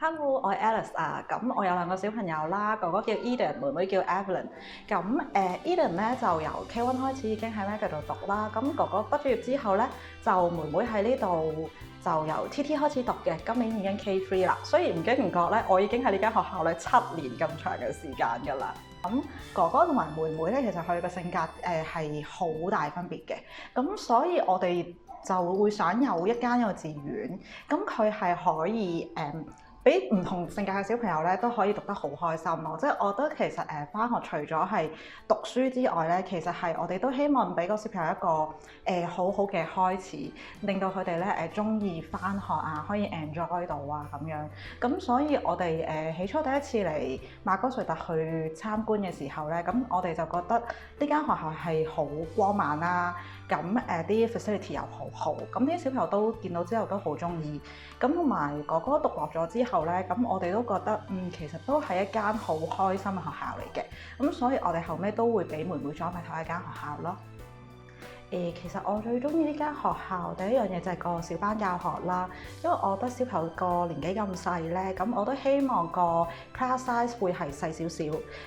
Hello，我係 Alice 啊，咁我有兩個小朋友啦，哥哥叫 Eden，妹妹叫 Evelyn。咁Eden 咧就由 K1 開始已經喺 Mega 度讀啦，咁哥哥畢咗業之後咧，就妹妹喺呢度就由 TT 開始讀嘅，今年已經 K3 啦。雖然唔經唔覺咧，我已經喺呢間學校咧7年咁長嘅時間㗎啦。咁哥哥同埋妹妹咧，其實佢哋嘅性格係好大分別嘅，咁所以我哋就會想有一間幼稚園，咁佢係可以俾唔同性格嘅小朋友咧都可以讀得好開心咯，即係我覺得其實返學除咗係讀書之外咧，其實係我哋都希望俾個小朋友一個好好嘅開始，令到佢哋咧中意返學啊，可以 enjoy 到啊咁樣。咁所以我哋起初第一次嚟馬哥瑞特去參觀嘅時候咧，咁我哋就覺得呢間學校係好光猛啦，咁啲 facility 又好好，咁啲小朋友都見到之後都好中意。咁同埋哥哥讀落咗之後咧，咁我哋都覺得其實都係一間好開心嘅學校嚟嘅，咁所以我哋後尾都會俾妹妹裝埋同一間學校咯。其實我最中意呢間學校第一樣嘢就係個小班教學啦，因為我覺得小朋友個年紀咁細咧，咁我都希望個 class size 會係細少少，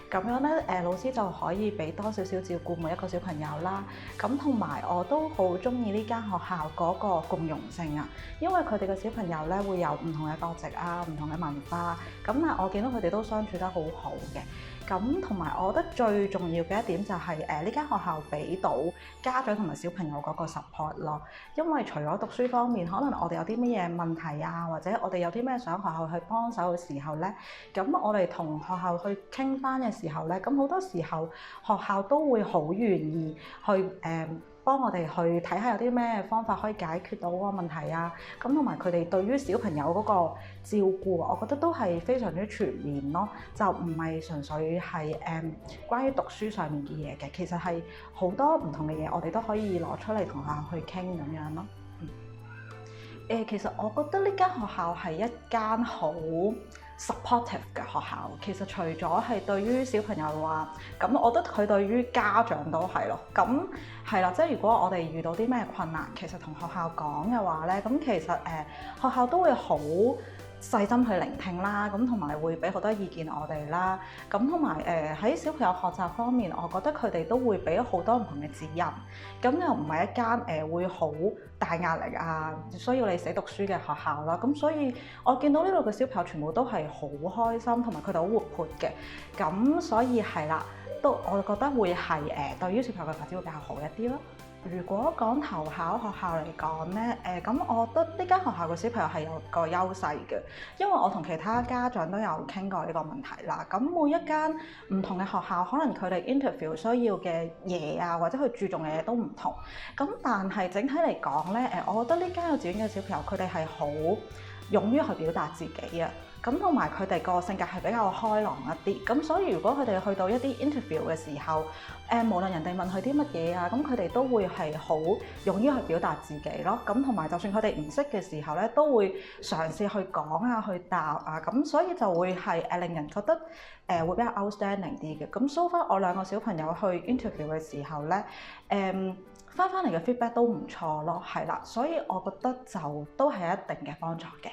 咁樣咧老師就可以俾多少少照顧每一個小朋友啦。咁同埋我都好中意呢間學校嗰個共融性啊，因為佢哋嘅小朋友咧會有唔同嘅國籍啊、唔同嘅文化，咁我見到佢哋都相處得好好嘅。咁同埋我覺得最重要嘅一點就係呢間學校俾到家長同埋小朋友嗰個 support 咯，因為除咗讀書方面，可能我哋有啲乜嘢問題啊，或者我哋有啲咩想學校去幫手嘅時候咧，咁我哋同學校去傾翻嘅時候咧，咁好多時候學校都會好願意去幫我哋去睇下有啲咩方法可以解決到嗰個問題啊，咁同埋佢哋對於小朋友嗰個照顧，我覺得都係非常之全面咯，就唔係純粹係關於讀書上面嘅嘢嘅，其實係好多唔同嘅嘢，我哋都可以攞出嚟同學校去傾咁樣咯。其實我覺得呢間學校係一間好 supportive 嘅學校，其實除咗係對於小朋友話，咁我覺得佢對於家長都係咯。咁係啦，即係如果我哋遇到啲咩困難，其實同學校講嘅話咧，咁其實學校都會好細心去聆聽啦，咁同埋會俾好多意見我哋啦，咁同埋喺小朋友學習方面，我覺得佢哋都會俾好多唔同嘅指引，咁又唔係一間會好大壓力啊，需要你死讀書嘅學校啦，咁所以我見到呢度嘅小朋友全部都係好開心，同埋佢哋好活潑嘅，咁所以係啦，都我覺得會係對於小朋友嘅發展會比較好一啲咯。如果講投考學校嚟講咧，咁我覺得呢間學校嘅小朋友係有個優勢嘅，因為我同其他家長都有傾過呢個問題啦。咁每一間唔同嘅學校，可能佢哋 interview 需要嘅嘢啊，或者佢注重嘅嘢都唔同。咁但係整體嚟講咧，我覺得呢間幼稚園嘅小朋友佢哋係好勇於去表達自己啊。咁同埋佢哋個性格係比較開朗一啲，咁所以如果佢哋去到一啲 interview 嘅時候，無論人哋問佢啲乜嘢啊，咁佢哋都會係好勇於去表達自己咯。咁同埋就算佢哋唔識嘅時候咧，都會嘗試去講啊、去答啊，咁所以就會係令人覺得會比較 outstanding 啲嘅。咁 so far 我兩個小朋友去 interview 嘅時候咧，翻嚟嘅 feedback 都唔錯咯，係啦，所以我覺得就都係一定嘅幫助嘅。